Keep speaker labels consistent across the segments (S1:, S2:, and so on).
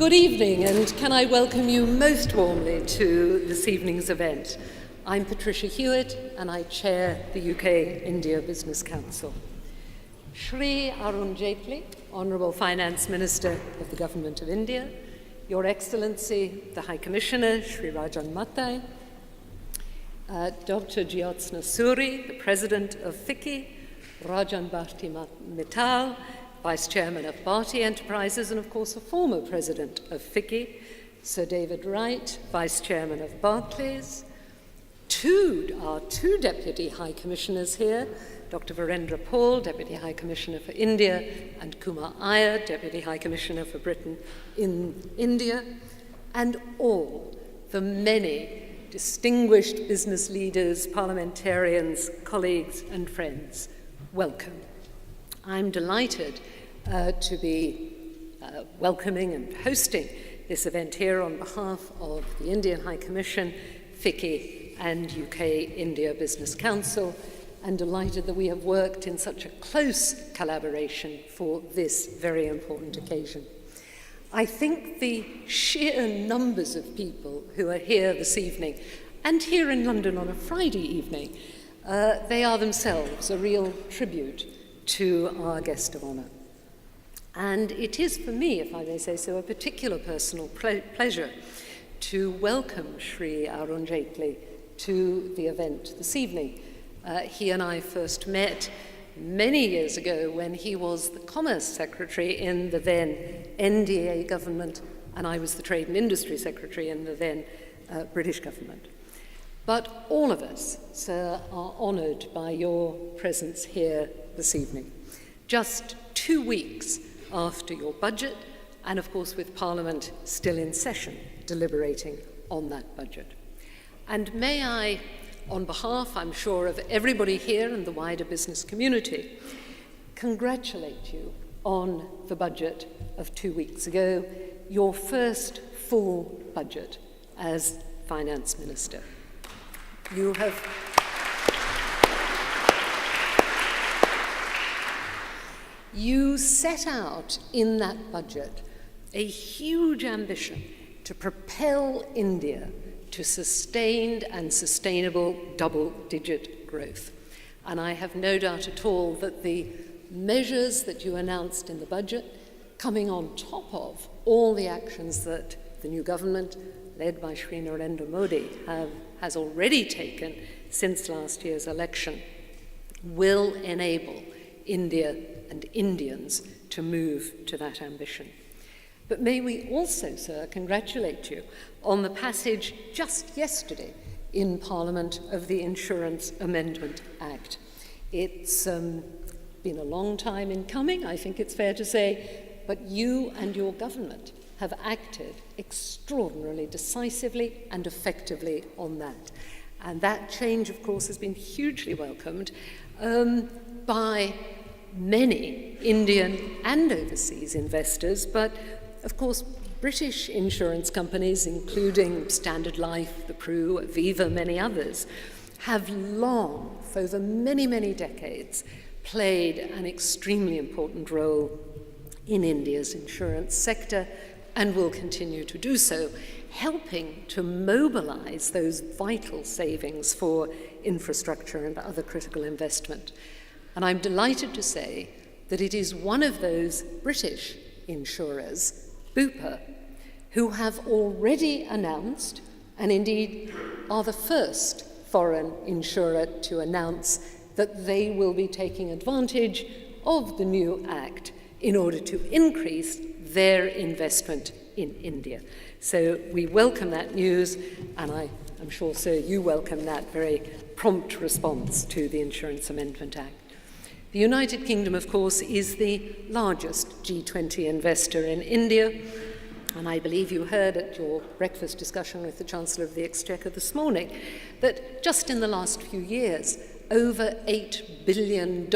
S1: Good evening, and can I welcome you most warmly to this evening's event. I'm Patricia Hewitt, and I chair the UK-India Business Council. Shri Arun Jaitley, Honourable Finance Minister of the Government of India, Your Excellency, the High Commissioner, Shri Arun Jaitley, Dr. Jyotsna Suri, the President of FICCI, Rajan Bharti Mittal, Vice Chairman of Bharti Enterprises, and of course a former President of FICCI, Sir David Wright, Vice Chairman of Barclays, our two Deputy High Commissioners here, Dr. Virendra Paul, Deputy High Commissioner for India, and Kumar Iyer, Deputy High Commissioner for Britain in India, and all the many distinguished business leaders, parliamentarians, colleagues, and friends. Welcome. I'm delighted to be welcoming and hosting this event here on behalf of the Indian High Commission, FICCI, and UK-India Business Council, and delighted that we have worked in such a close collaboration for this very important occasion. I think the sheer numbers of people who are here this evening, and here in London on a Friday evening, they are themselves a real tribute to our guest of honour. And it is for me, if I may say so, a particular personal pleasure to welcome Shri Arun Jaitley to the event this evening. He and I first met many years ago when he was the Commerce Secretary in the then NDA government, and I was the Trade and Industry Secretary in the then British government. But all of us, sir, are honoured by your presence here this evening, just 2 weeks after your budget, and of course with Parliament still in session, deliberating on that budget. And may I, on behalf, I'm sure, of everybody here and the wider business community, congratulate you on the budget of 2 weeks ago, your first full budget as Finance Minister. You set out in that budget a huge ambition to propel India to sustained and sustainable double-digit growth. And I have no doubt at all that the measures that you announced in the budget, coming on top of all the actions that the new government, led by Shri Narendra Modi, has already taken since last year's election, will enable India and Indians to move to that ambition. But may we also, sir, congratulate you on the passage just yesterday in Parliament of the Insurance Amendment Act. It's been a long time in coming, I think it's fair to say, but you and your government have acted extraordinarily decisively and effectively on that. And that change, of course, has been hugely welcomed by many Indian and overseas investors, but of course British insurance companies, including Standard Life, the Pru, Aviva, many others, have long, for over many, many decades, played an extremely important role in India's insurance sector and will continue to do so, helping to mobilize those vital savings for infrastructure and other critical investment. And I'm delighted to say that it is one of those British insurers, Bupa, who have already announced, and indeed are the first foreign insurer to announce, that they will be taking advantage of the new Act in order to increase their investment in India. So we welcome that news, and I'm sure, sir, you welcome that very prompt response to the Insurance Amendment Act. The United Kingdom, of course, is the largest G20 investor in India, and I believe you heard at your breakfast discussion with the Chancellor of the Exchequer this morning that just in the last few years, over $8 billion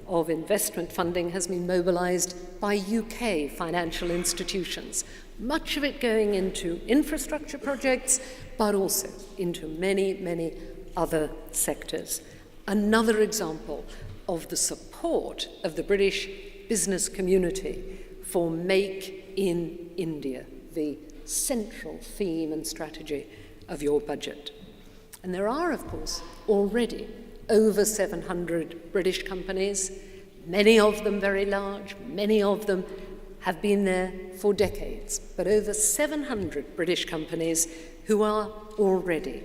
S1: of investment funding has been mobilised by UK financial institutions, much of it going into infrastructure projects, but also into many, many other sectors. Another example of the support of the British business community for Make in India, the central theme and strategy of your budget. And there are, of course, already over 700 British companies, many of them very large, many of them have been there for decades, but over 700 British companies who are already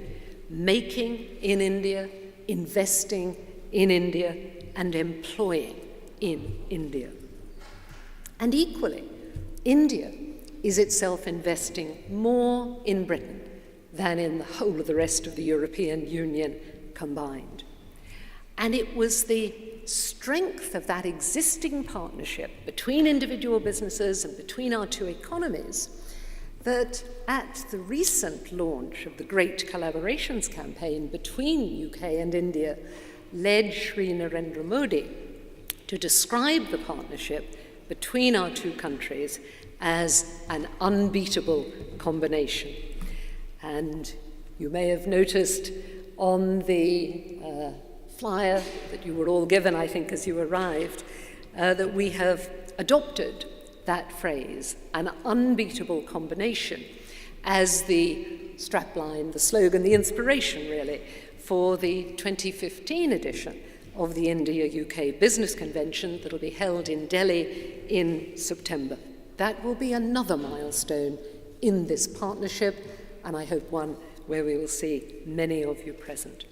S1: making in India, investing in India, and employing in India. And equally, India is itself investing more in Britain than in the whole of the rest of the European Union combined. And it was the strength of that existing partnership between individual businesses and between our two economies that at the recent launch of the Great Collaborations campaign between UK and India led Shri Narendra Modi to describe the partnership between our two countries as an unbeatable combination. And you may have noticed on the flyer that you were all given, I think, as you arrived, that we have adopted that phrase, an unbeatable combination, as the strapline, the slogan, the inspiration, really, for the 2015 edition of the India-UK Business Convention that will be held in Delhi in September. That will be another milestone in this partnership, and I hope one where we will see many of you present.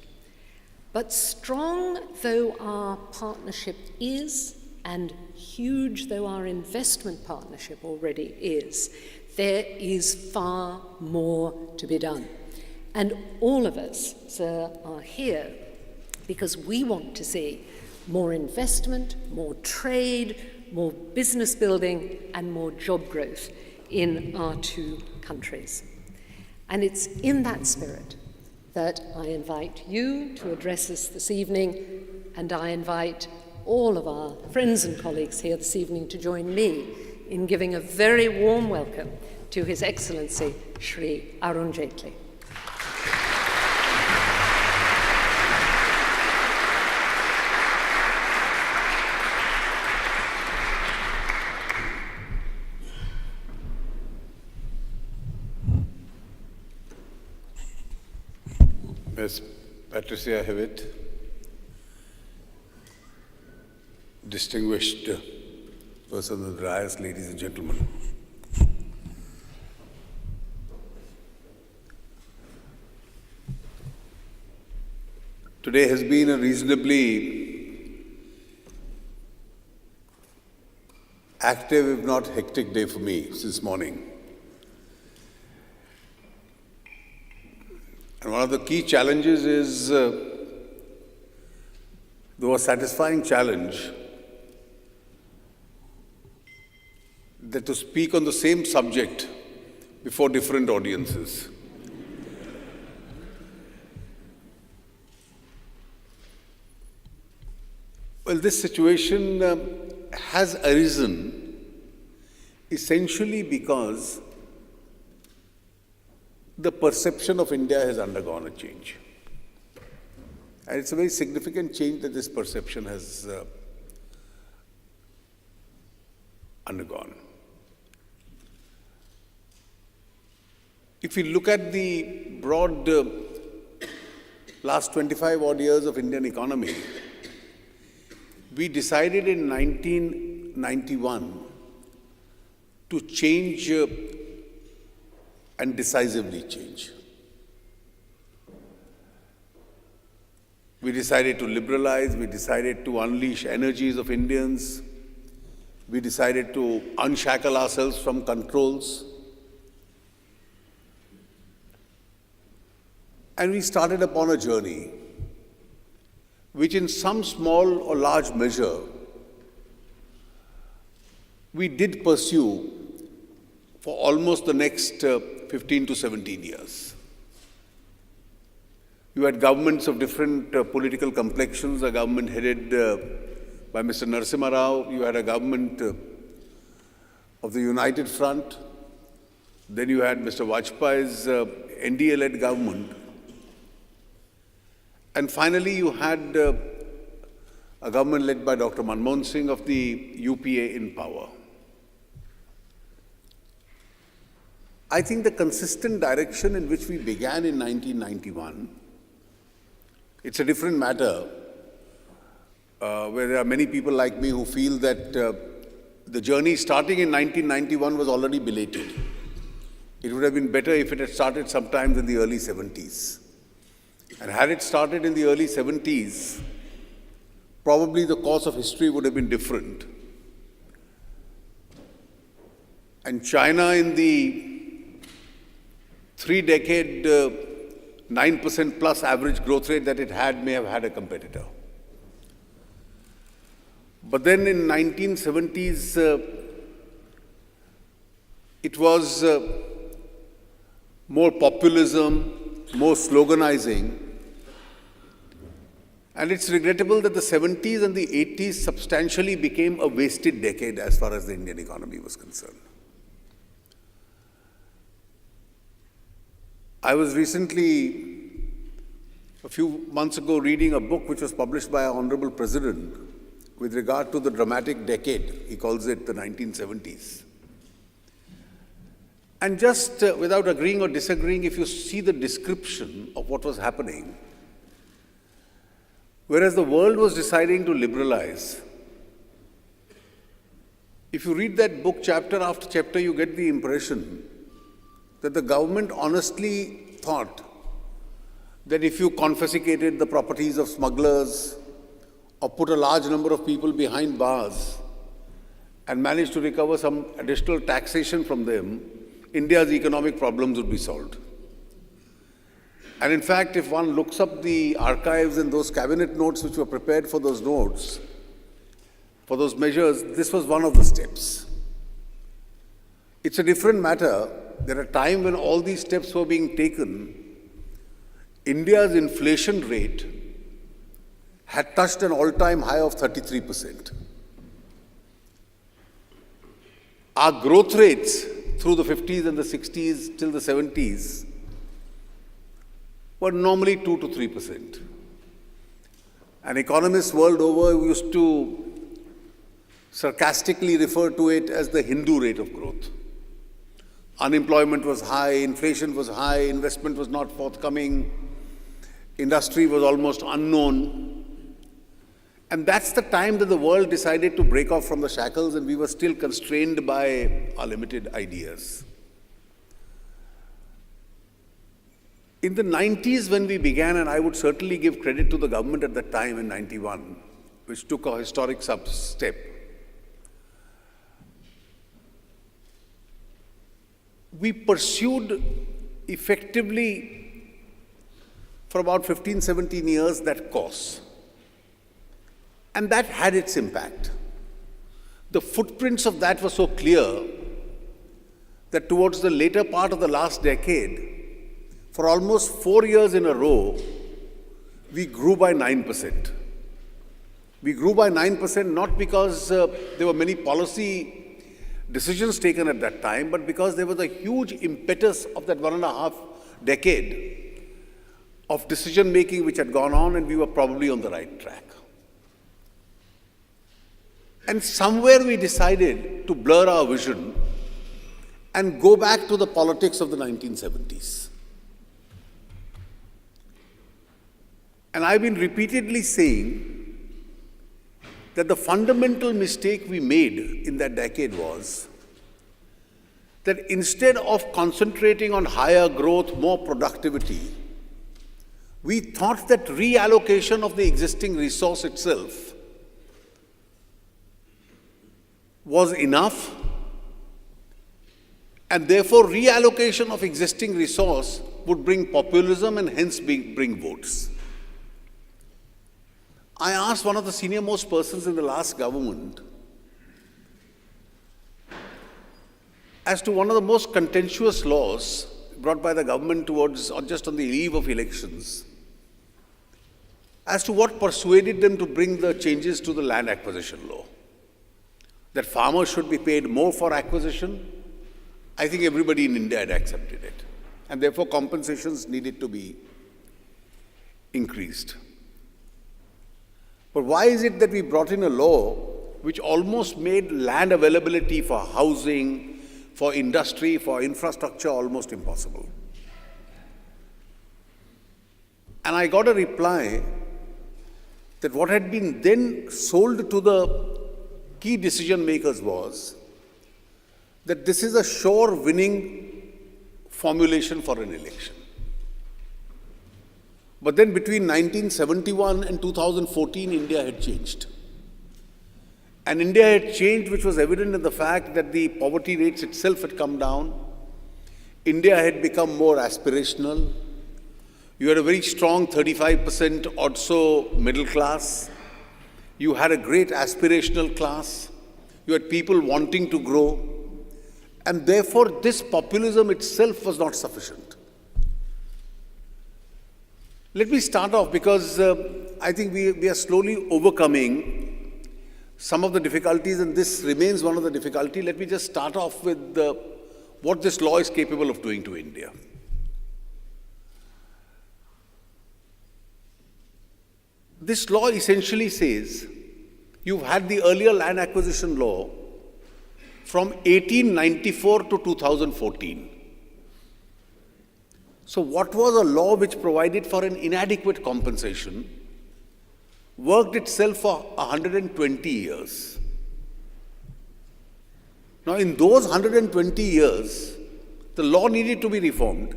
S1: But strong though our partnership is, and huge though our investment partnership already is, there is far more to be done. And all of us, sir, are here because we want to see more investment, more trade, more business building, and more job growth in our two countries. And it's in that spirit that I invite you to address us this evening, and I invite all of our friends and colleagues here this evening to join me in giving a very warm welcome to His Excellency Shri Arun Jaitley.
S2: Ms. Patricia Hewitt, distinguished person of the dais, ladies and gentlemen. Today has been a reasonably active, if not hectic, day for me since morning. And one of the key challenges is, though a satisfying challenge, that to speak on the same subject before different audiences. Well, this situation has arisen essentially because the perception of India has undergone a change. And it's a very significant change that this perception has undergone. If we look at the broad last 25 odd years of Indian economy, we decided in 1991 to change and decisively change. We decided to liberalize, we decided to unleash energies of Indians, we decided to unshackle ourselves from controls, and we started upon a journey which in some small or large measure we did pursue for almost the next 15 to 17 years. You had governments of different political complexions, a government headed by Mr. Narasimha Rao, you had a government of the United Front, then you had Mr. Vajpayee's NDA-led government, and finally you had a government led by Dr. Manmohan Singh of the UPA in power. I think the consistent direction in which we began in 1991, it's a different matter, where there are many people like me who feel that the journey starting in 1991 was already belated. It would have been better if it had started sometime in the early 70s. And had it started in the early 70s, probably the course of history would have been different. And China, in the 3-decade 9% plus average growth rate that it had, may have had a competitor. But then in 1970s, it was more populism, more sloganizing. And it's regrettable that the 70s and the 80s substantially became a wasted decade as far as the Indian economy was concerned. I was recently, a few months ago, reading a book which was published by our Honorable President with regard to the dramatic decade. He calls it the 1970s. And just without agreeing or disagreeing, if you see the description of what was happening, whereas the world was deciding to liberalize, if you read that book chapter after chapter, you get the impression that the government honestly thought that if you confiscated the properties of smugglers or put a large number of people behind bars and managed to recover some additional taxation from them, India's economic problems would be solved. And in fact, if one looks up the archives and those cabinet notes which were prepared for those notes, for those measures, this was one of the steps. It's a different matter. At a time when all these steps were being taken, India's inflation rate had touched an all-time high of 33%. Our growth rates through the 50s and the 60s till the 70s were normally 2 to 3%. And economists world over used to sarcastically refer to it as the Hindu rate of growth. Unemployment was high, inflation was high, investment was not forthcoming, industry was almost unknown. And that's the time that the world decided to break off from the shackles, and we were still constrained by our limited ideas. In the 90s when we began, and I would certainly give credit to the government at that time in 91, which took a historic step, we pursued effectively for about 15, 17 years that course. And that had its impact. The footprints of that were so clear that towards the later part of the last decade, for almost 4 years in a row, we grew by 9%. We grew by 9% not because there were many policy decisions taken at that time, but because there was a huge impetus of that 1.5 decade of decision-making which had gone on, and we were probably on the right track. And somewhere we decided to blur our vision and go back to the politics of the 1970s. And I've been repeatedly saying that the fundamental mistake we made in that decade was that instead of concentrating on higher growth, more productivity, we thought that reallocation of the existing resource itself was enough, and therefore reallocation of existing resource would bring populism and hence bring votes. I asked one of the senior-most persons in the last government as to one of the most contentious laws brought by the government towards, or just on the eve of elections, as to what persuaded them to bring the changes to the land acquisition law. That farmers should be paid more for acquisition. I think everybody in India had accepted it. And therefore compensations needed to be increased. But why is it that we brought in a law which almost made land availability for housing, for industry, for infrastructure, almost impossible. And I got a reply that what had been then sold to the key decision makers was that this is a sure winning formulation for an election. But then between 1971 and 2014, India had changed. And India had changed, which was evident in the fact that the poverty rates itself had come down. India had become more aspirational. You had a very strong 35% or so middle class. You had a great aspirational class. You had people wanting to grow. And therefore, this populism itself was not sufficient. Let me start off because I think we are slowly overcoming some of the difficulties, and this remains one of the difficulties. Let me just start off with what this law is capable of doing to India. This law essentially says you've had the earlier land acquisition law from 1894 to 2014. So what was a law which provided for an inadequate compensation worked itself for 120 years. Now, in those 120 years, the law needed to be reformed,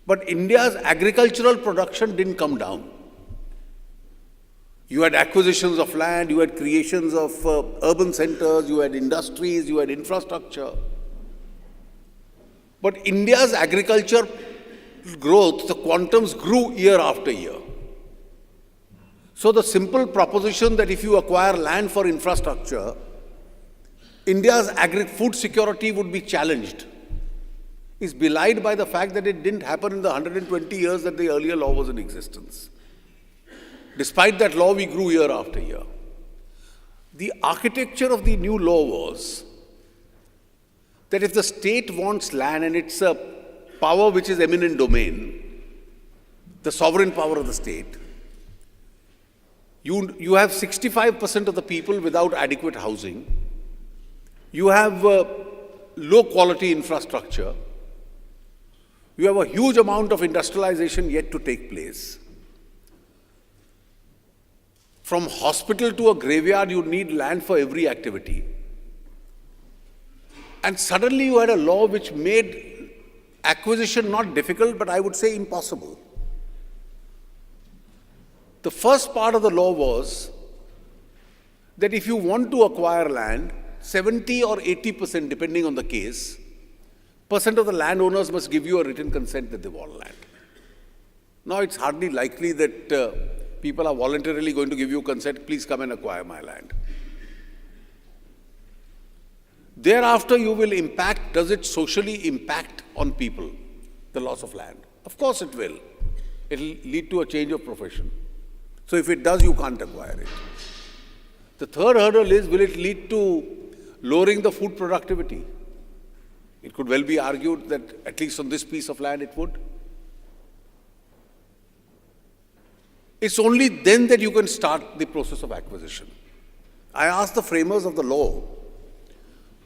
S2: but India's agricultural production didn't come down. You had acquisitions of land, you had creations of urban centers, you had industries, you had infrastructure. But India's agriculture growth, the quantums grew year after year. So the simple proposition that if you acquire land for infrastructure, India's food security would be challenged is belied by the fact that it didn't happen in the 120 years that the earlier law was in existence. Despite that law, we grew year after year. The architecture of the new law was that if the state wants land and it's a power which is eminent domain, the sovereign power of the state, you have 65% of the people without adequate housing. You have low quality infrastructure. You have a huge amount of industrialization yet to take place. From hospital to a graveyard, you need land for every activity. And suddenly you had a law which made acquisition not difficult, but I would say impossible. The first part of the law was that if you want to acquire land, 70 or 80%, depending on the case, percent of the landowners must give you a written consent that they want land. Now, it's hardly likely that people are voluntarily going to give you consent, please come and acquire my land. Thereafter, you will impact, does it socially impact on people, the loss of land? Of course it will. It will lead to a change of profession. So if it does, you can't acquire it. The third hurdle is, will it lead to lowering the food productivity? It could well be argued that at least on this piece of land it would. It's only then that you can start the process of acquisition. I asked the framers of the law,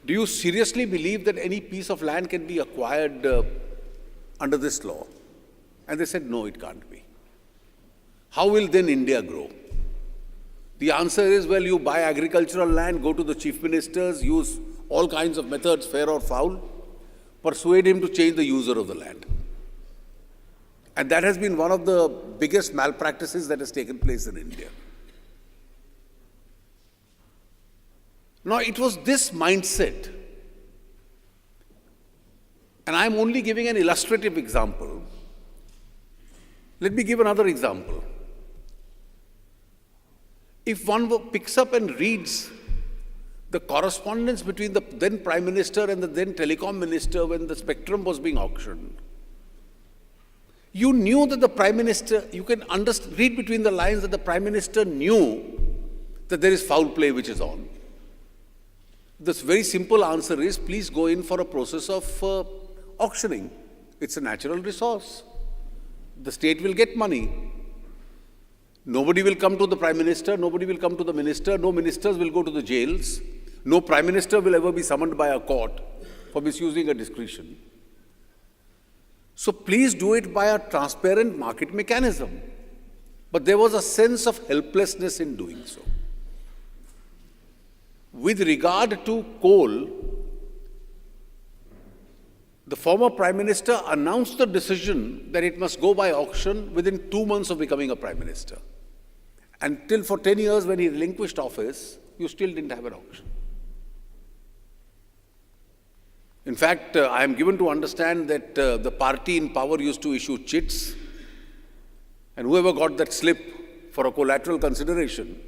S2: do you seriously believe that any piece of land can be acquired under this law? And they said, no, it can't be. How will then India grow? The answer is, well, you buy agricultural land, go to the chief ministers, use all kinds of methods, fair or foul, persuade him to change the user of the land. And that has been one of the biggest malpractices that has taken place in India. Now, it was this mindset, and I'm only giving an illustrative example. Let me give another example. If one picks up and reads the correspondence between the then Prime Minister and the then Telecom Minister when the spectrum was being auctioned, you knew that the Prime Minister, you can read between the lines that the Prime Minister knew that there is foul play which is on. This very simple answer is, please go in for a process of auctioning. It's a natural resource. The state will get money. Nobody will come to the Prime Minister, nobody will come to the Minister, no ministers will go to the jails, no Prime Minister will ever be summoned by a court. for misusing a discretion. So please do it by a transparent market mechanism. But there was a sense of helplessness in doing so. With regard to coal, the former Prime Minister announced the decision that it must go by auction within 2 months of becoming a Prime Minister. Until for 10 years when he relinquished office, you still didn't have an auction. In fact, I am given to understand that the party in power used to issue chits, and whoever got that slip for a collateral consideration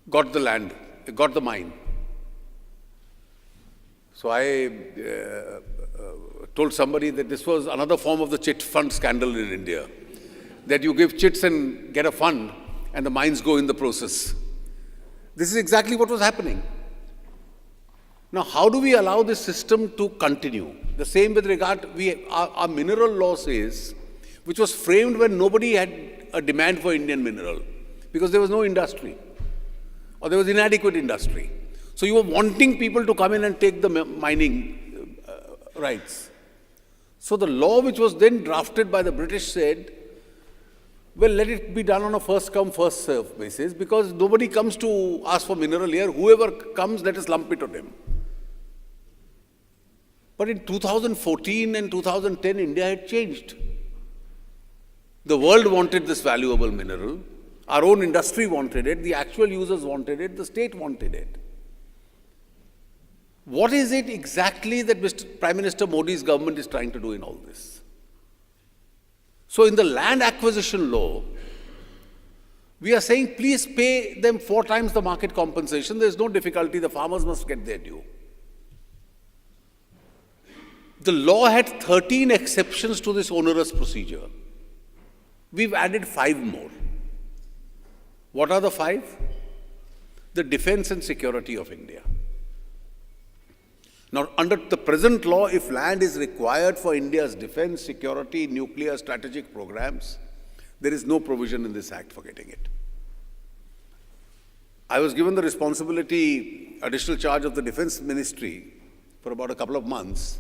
S2: got the land, got the mine. So I told somebody that this was another form of the chit fund scandal in India, that you give chits and get a fund, and the mines go in the process. This is exactly what was happening. Now, how do we allow this system to continue? The same with regard, our mineral law says, which was framed when nobody had a demand for Indian mineral, because there was no industry, or there was inadequate industry. So you were wanting people to come in and take the mining rights. So the law which was then drafted by the British said, well, let it be done on a first come, first serve basis, because nobody comes to ask for mineral here. Whoever comes, let us lump it on him. But in 2014 and 2010, India had changed. The world wanted this valuable mineral. Our own industry wanted it. The actual users wanted it. The state wanted it. What is it exactly that Prime Minister Modi's government is trying to do in all this? So in the land acquisition law, we are saying, please pay them 4 times the market compensation. There is no difficulty. The farmers must get their due. The law had 13 exceptions to this onerous procedure. We've added 5 more. What are the 5? The defense and security of India. Now, under the present law, if land is required for India's defense, security, nuclear, strategic programs, there is no provision in this act for getting it. I was given the responsibility, additional charge of the defense ministry for about a couple of months.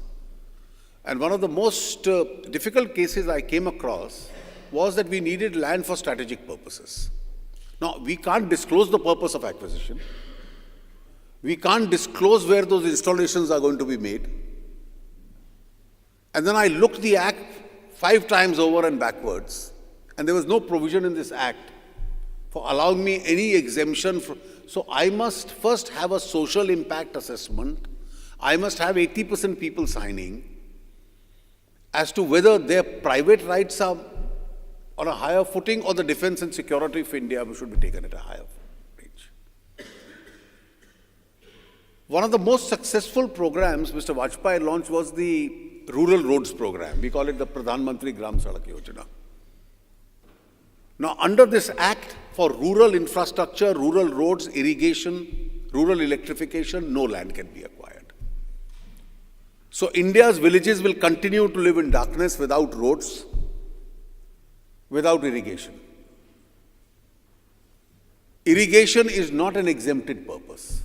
S2: And one of the most difficult cases I came across was that we needed land for strategic purposes. Now, we can't disclose the purpose of acquisition. We can't disclose where those installations are going to be made. And then I looked the act 5 times over and backwards, and there was no provision in this act for allowing me any exemption. So I must first have a social impact assessment. I must have 80% people signing as to whether their private rights are on a higher footing or the defense and security of India should be taken at a higher range. One of the most successful programs Mr. Vajpayee launched was the rural roads program. We call it the Pradhan Mantri Gram Sadak Yojana. Now, under this act, for rural infrastructure, rural roads, irrigation, rural electrification, no land can be acquired. So India's villages will continue to live in darkness without roads, without irrigation. Irrigation is not an exempted purpose.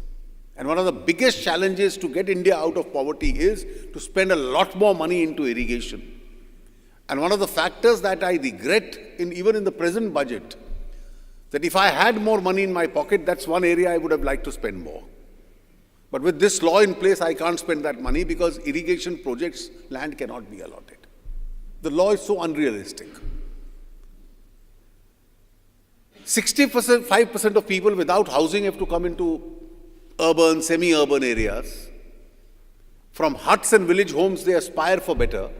S2: And one of the biggest challenges to get India out of poverty is to spend a lot more money into irrigation. And one of the factors that I regret, even in the present budget, that if I had more money in my pocket, that's one area I would have liked to spend more. But with this law in place, I can't spend that money because irrigation projects, land cannot be allotted. The law is so unrealistic. 65% of people without housing have to come into urban, semi-urban areas. From huts and village homes, they aspire for better.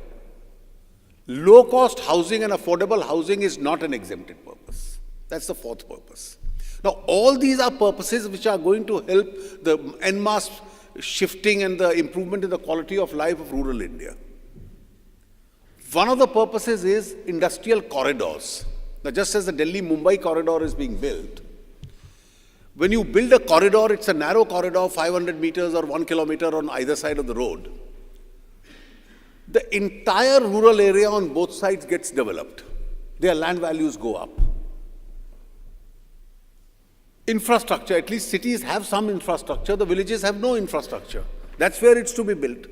S2: Low-cost housing and affordable housing is not an exempted purpose. That's the 4th purpose. Now, all these are purposes which are going to help the en masse shifting and the improvement in the quality of life of rural India. One of the purposes is industrial corridors. Now, just as the Delhi-Mumbai corridor is being built, when you build a corridor, it's a narrow corridor, 500 meters or 1 kilometer on either side of the road. The entire rural area on both sides gets developed. Their land values go up. Infrastructure, at least cities have some infrastructure, the villages have no infrastructure. That's where it's to be built.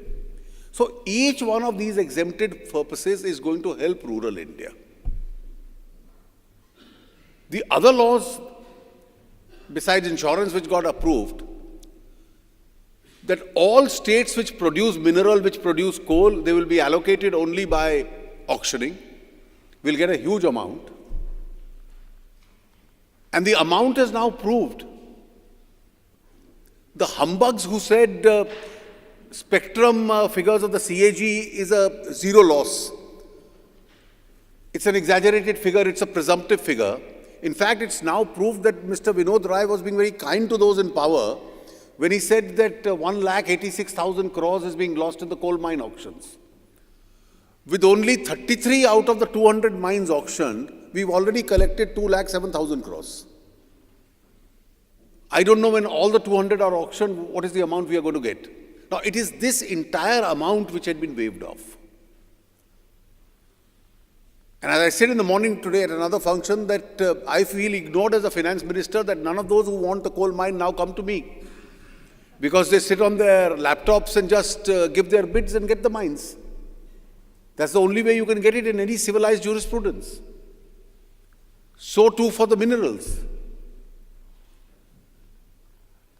S2: So each one of these exempted purposes is going to help rural India. The other laws, besides insurance, which got approved, that all states which produce mineral, which produce coal, they will be allocated only by auctioning, will get a huge amount. And the amount is now proved. The humbugs who said spectrum figures of the CAG is a zero loss. It's an exaggerated figure, it's a presumptive figure. In fact, it's now proved that Mr. Vinod Rai was being very kind to those in power when he said that 1,86,000 crores is being lost in the coal mine auctions. With only 33 out of the 200 mines auctioned, we've already collected 2,07,000 crores. I don't know when all the 200 are auctioned, what is the amount we are going to get. Now, it is this entire amount which had been waived off. And as I said in the morning today at another function, that I feel ignored as a finance minister, that none of those who want the coal mine now come to me. Because they sit on their laptops and just give their bids and get the mines. That's the only way you can get it in any civilized jurisprudence. So too for the minerals.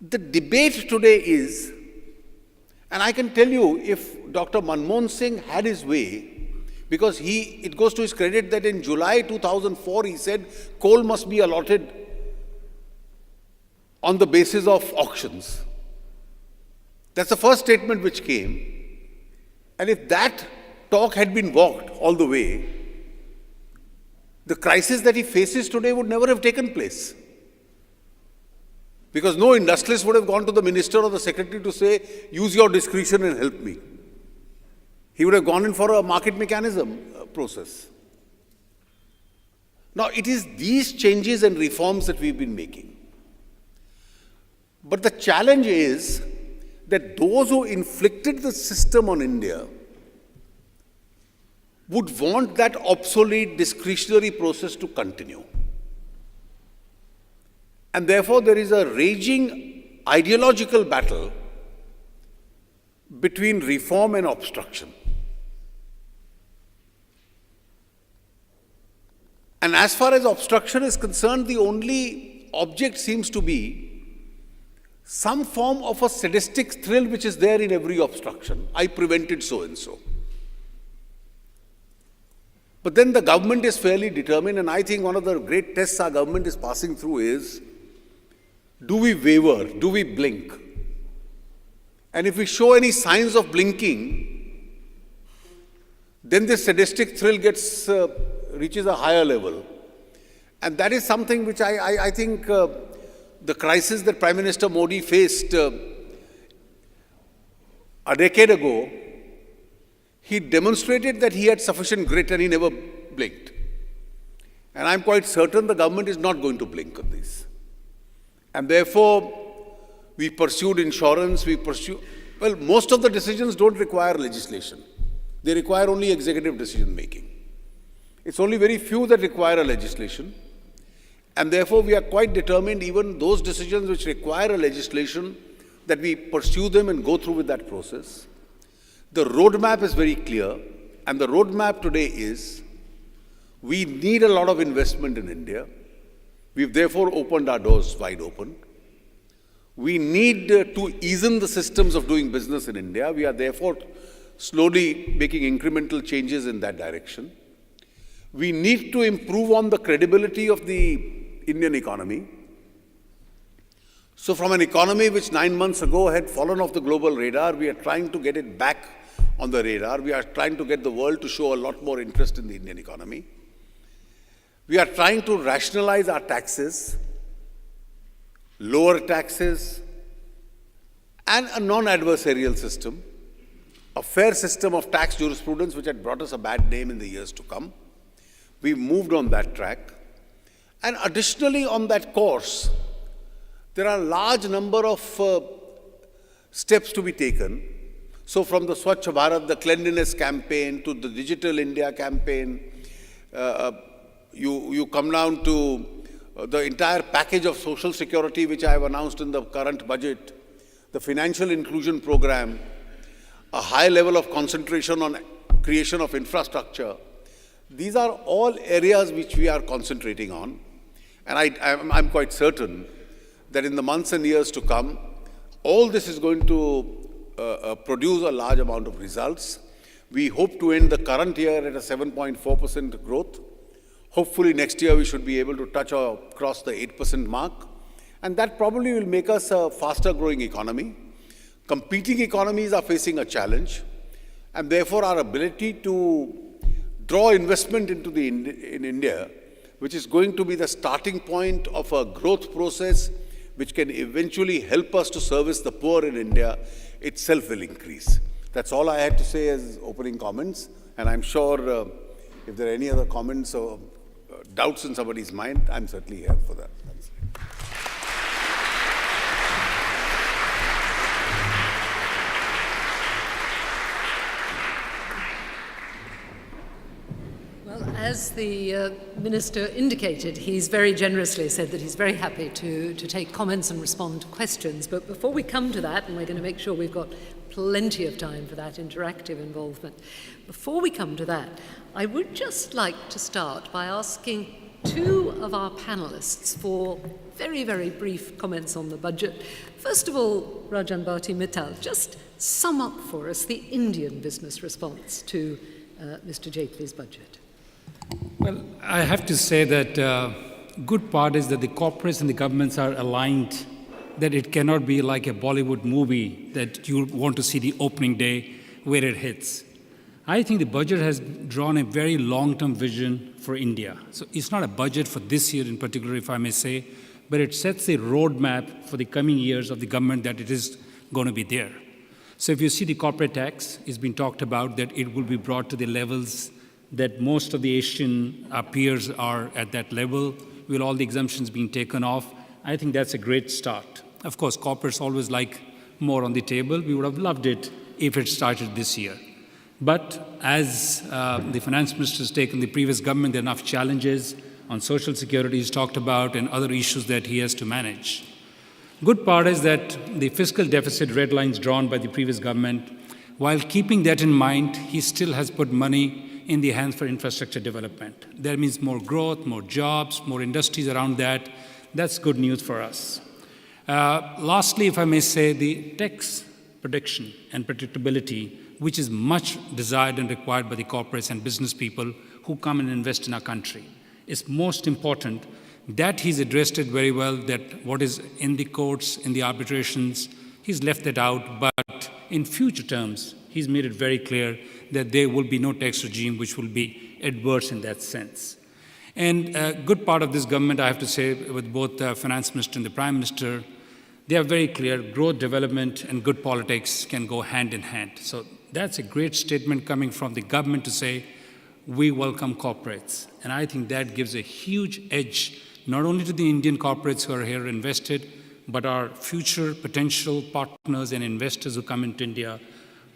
S2: The debate today is, and I can tell you, if Dr. Manmohan Singh had his way, because it goes to his credit that in July 2004 he said coal must be allotted on the basis of auctions. That's the first statement which came. And if that talk had been walked all the way, the crisis that he faces today would never have taken place. Because no industrialist would have gone to the minister or the secretary to say, use your discretion and help me. He would have gone in for a market mechanism process. Now, it is these changes and reforms that we've been making. But the challenge is that those who inflicted the system on India would want that obsolete discretionary process to continue. And therefore, there is a raging ideological battle between reform and obstruction. And as far as obstruction is concerned, the only object seems to be some form of a sadistic thrill which is there in every obstruction. I prevented so-and-so. But then the government is fairly determined, and I think one of the great tests our government is passing through is, do we waver? Do we blink? And if we show any signs of blinking, then this sadistic thrill reaches a higher level. And that is something which I think the crisis that Prime Minister Modi faced a decade ago, he demonstrated that he had sufficient grit and he never blinked. And I'm quite certain the government is not going to blink on this. And therefore, we pursued insurance, well, most of the decisions don't require legislation. They require only executive decision making. It's only very few that require a legislation. And therefore, we are quite determined, even those decisions which require a legislation, that we pursue them and go through with that process. The roadmap is very clear, and the roadmap today is, we need a lot of investment in India. We've therefore opened our doors wide open. We need to ease in the systems of doing business in India. We are therefore slowly making incremental changes in that direction. We need to improve on the credibility of the Indian economy. So from an economy which 9 months ago had fallen off the global radar, we are trying to get it back on the radar. We are trying to get the world to show a lot more interest in the Indian economy. We are trying to rationalize our taxes, lower taxes, and a non-adversarial system, a fair system of tax jurisprudence which had brought us a bad name in the years to come. We moved on that track. And additionally on that course, there are a large number of steps to be taken. So from the Swachh Bharat, the cleanliness campaign, to the Digital India campaign, you come down to the entire package of social security which I have announced in the current budget, the financial inclusion program, a high level of concentration on creation of infrastructure. These are all areas which we are concentrating on. And I'm quite certain that in the months and years to come, all this is going to produce a large amount of results. We hope to end the current year at a 7.4% growth. Hopefully next year we should be able to touch or cross the 8% mark. And that probably will make us a faster growing economy. Competing economies are facing a challenge. And therefore our ability to draw investment into in India, which is going to be the starting point of a growth process which can eventually help us to service the poor in India, itself will increase. That's all I had to say as opening comments. And I'm sure if there are any other comments or doubts in somebody's mind, I'm certainly here for that.
S1: As the Minister indicated, he's very generously said that he's very happy to take comments and respond to questions. But before we come to that, and we're going to make sure we've got plenty of time for that interactive involvement, before we come to that, I would just like to start by asking two of our panelists for very, very brief comments on the budget. First of all, Rajan Bharti Mittal, just sum up for us the Indian business response to Mr. Jaitley's budget.
S3: Well, I have to say that good part is that the corporates and the governments are aligned, that it cannot be like a Bollywood movie that you want to see the opening day where it hits. I think the budget has drawn a very long-term vision for India. So it's not a budget for this year in particular, if I may say, but it sets a roadmap for the coming years of the government that it is going to be there. So if you see the corporate tax, it's been talked about that it will be brought to the levels that most of the Asian peers are at that level, with all the exemptions being taken off. I think that's a great start. Of course, corporates always like more on the table. We would have loved it if it started this year. But as the finance minister has taken the previous government, there are enough challenges on social security he's talked about and other issues that he has to manage. Good part is that the fiscal deficit red lines drawn by the previous government, while keeping that in mind, he still has put money in the hands for infrastructure development. That means more growth, more jobs, more industries around that. That's good news for us. Lastly, if I may say, the tax prediction and predictability, which is much desired and required by the corporates and business people who come and invest in our country. It's most important that he's addressed it very well, that what is in the courts, in the arbitrations, he's left that out, but in future terms, he's made it very clear that there will be no tax regime which will be adverse in that sense. And a good part of this government, I have to say, with both the finance minister and the prime minister, they are very clear. Growth, development, and good politics can go hand in hand. So that's a great statement coming from the government to say, we welcome corporates. And I think that gives a huge edge, not only to the Indian corporates who are here invested, but our future potential partners and investors who come into India.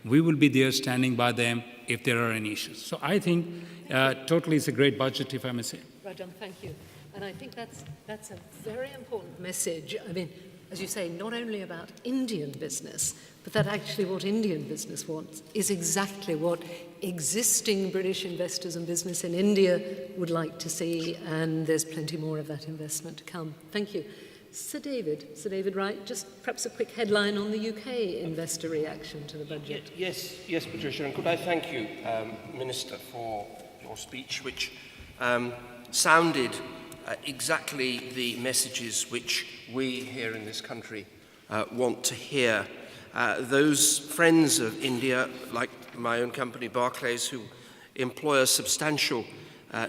S3: We will be there standing by them if there are any issues. So I think totally it's a great budget, if I may say.
S1: Rajan, thank you. And I think that's a very important message. I mean, as you say, not only about Indian business, but that actually what Indian business wants is exactly what existing British investors and business in India would like to see, and there's plenty more of that investment to come. Thank you. Sir David Wright, just perhaps a quick headline on the UK investor reaction to the budget.
S4: Yes, Patricia, and could I thank you, Minister, for your speech, which sounded exactly the messages which we here in this country want to hear. Those friends of India, like my own company, Barclays, who employ a substantial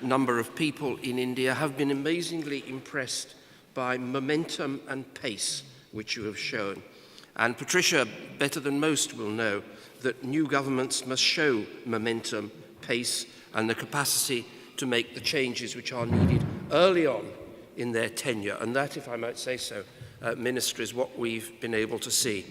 S4: number of people in India, have been amazingly impressed by momentum and pace which you have shown. And Patricia, better than most, will know that new governments must show momentum, pace, and the capacity to make the changes which are needed early on in their tenure. And that, if I might say so, Minister, is what we've been able to see.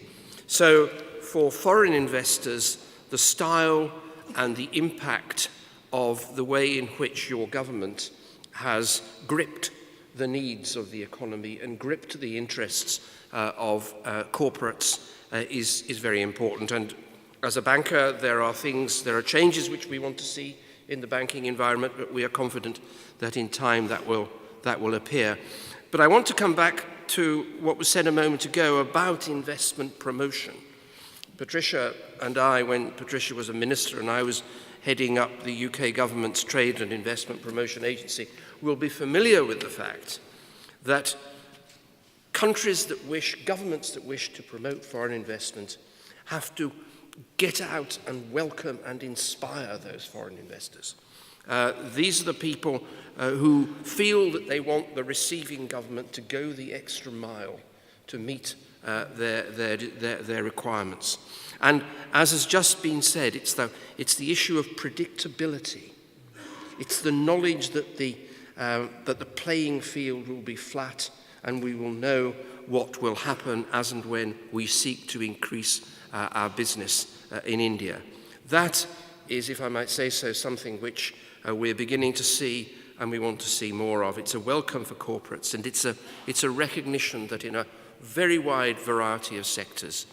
S4: So for foreign investors, the style and the impact of the way in which your government has gripped the needs of the economy and gripped the interests of corporates is very important. And as a banker, there are changes which we want to see in the banking environment, but we are confident that in time that will appear. But I want to come back to what was said a moment ago about investment promotion. Patricia and I, when Patricia was a minister and I was heading up the UK government's Trade and Investment Promotion Agency, will be familiar with the fact that governments that wish to promote foreign investment have to get out and welcome and inspire those foreign investors. These are the people who feel that they want the receiving government to go the extra mile to meet their requirements. And as has just been said, it's the issue of predictability. It's the knowledge that the playing field will be flat and we will know what will happen as and when we seek to increase our business in India. That is, if I might say so, something which we're beginning to see and we want to see more of. It's a welcome for corporates, and it's a recognition that in a very wide variety of sectors,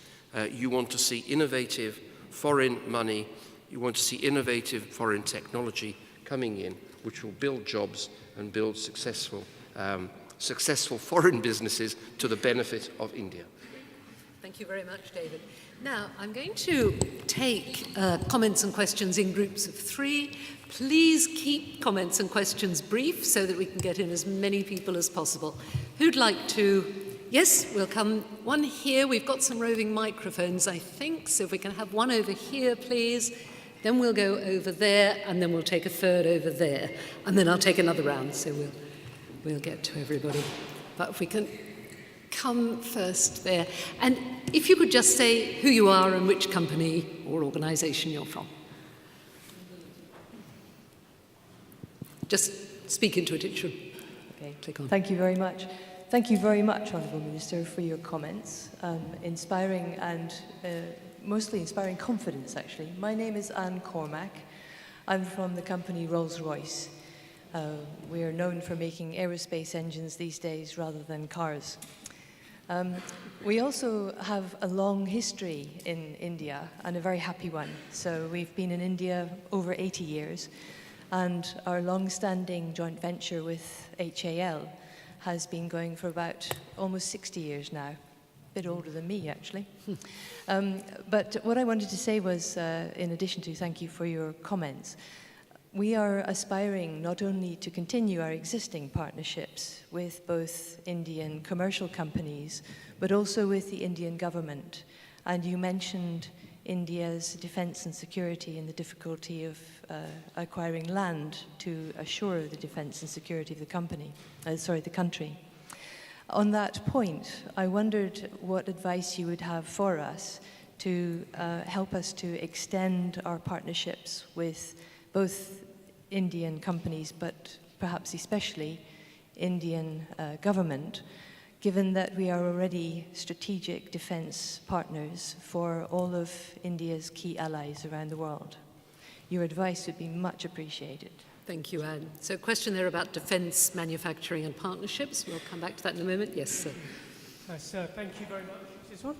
S4: you want to see innovative foreign money, you want to see innovative foreign technology coming in, which will build jobs and build successful foreign businesses to the benefit of India.
S1: Thank you very much, David. Now, I'm going to take comments and questions in groups of 3. Please keep comments and questions brief so that we can get in as many people as possible. Who'd like to? Yes, we'll come. One here. We've got some roving microphones, I think, so if we can have one over here, please. Then we'll go over there, and then we'll take a third over there. And then I'll take another round, so we'll get to everybody. But if we can come first there. And if you could just say who you are and which company or organisation you're from. Just speak into it, it should. Okay, click on.
S5: Thank you very much. Thank you very much, Honourable Minister, for your comments. Inspiring and mostly inspiring confidence, actually. My name is Anne Cormack. I'm from the company Rolls-Royce. We are known for making aerospace engines these days rather than cars. We also have a long history in India, and a very happy one. So we've been in India over 80 years, and our long-standing joint venture with HAL has been going for about almost 60 years now. A bit older than me, actually. But what I wanted to say was, in addition to thank you for your comments, we are aspiring not only to continue our existing partnerships with both Indian commercial companies, but also with the Indian government. And you mentioned India's defense and security and the difficulty of acquiring land to assure the defense and security of the country. On that point, I wondered what advice you would have for us to help us to extend our partnerships with both Indian companies, but perhaps especially Indian government, given that we are already strategic defense partners for all of India's key allies around the world. Your advice would be much appreciated.
S1: Thank you, Anne. So a question there about defence, manufacturing and partnerships. We'll come back to that in a moment. Yes, sir.
S6: Sir, thank you very much. Is this on?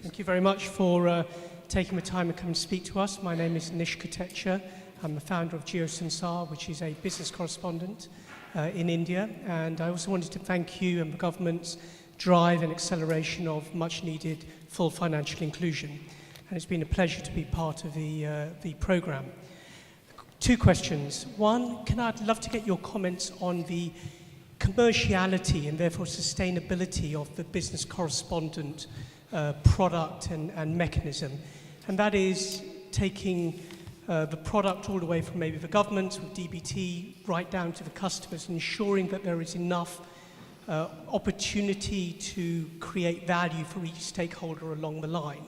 S6: Thank you very much for taking the time to come and speak to us. My name is Nish Kotecha. I'm the founder of GeoSansar, which is a business correspondent in India. And I also wanted to thank you and the government's drive and acceleration of much needed full financial inclusion. And it's been a pleasure to be part of the programme. 2 questions. One, I'd love to get your comments on the commerciality and therefore sustainability of the business correspondent product and mechanism. And that is taking the product all the way from maybe the government with DBT right down to the customers, ensuring that there is enough opportunity to create value for each stakeholder along the line.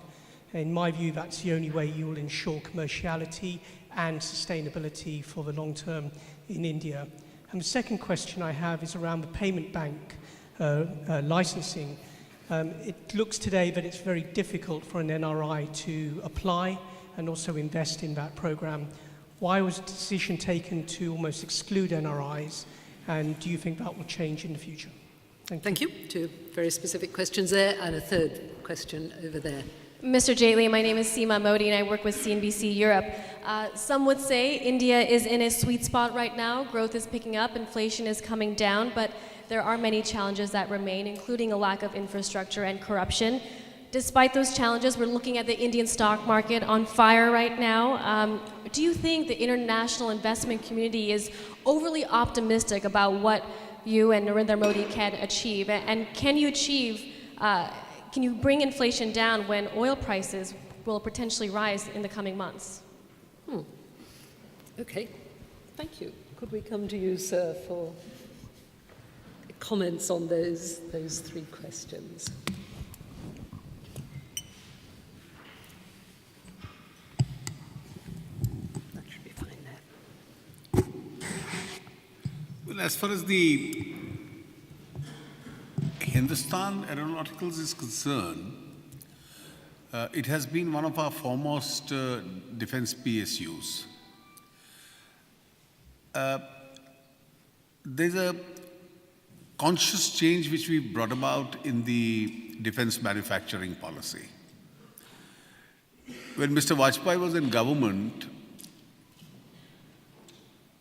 S6: In my view, that's the only way you will ensure commerciality and sustainability for the long term in India. And the second question I have is around the payment bank licensing. It looks today that it's very difficult for an NRI to apply and also invest in that program. Why was the decision taken to almost exclude NRIs? And do you think that will change in the future?
S1: Thank you. Two very specific questions there, and a third question over there.
S7: Mr. Jaitley, my name is Seema Modi and I work with CNBC Europe. Some would say India is in a sweet spot right now. Growth is picking up, inflation is coming down, but there are many challenges that remain, including a lack of infrastructure and corruption. Despite those challenges, we're looking at the Indian stock market on fire right now. Do you think the international investment community is overly optimistic about what you and Narendra Modi can achieve? And can you bring inflation down when oil prices will potentially rise in the coming months?
S1: Okay, thank you. Could we come to you, sir, for comments on those three questions? That should be fine there.
S2: Well, as far as the Hindustan Aeronautics is concerned, it has been one of our foremost defense PSUs. There's a conscious change which we brought about in the defense manufacturing policy. When Mr. Vajpayee was in government,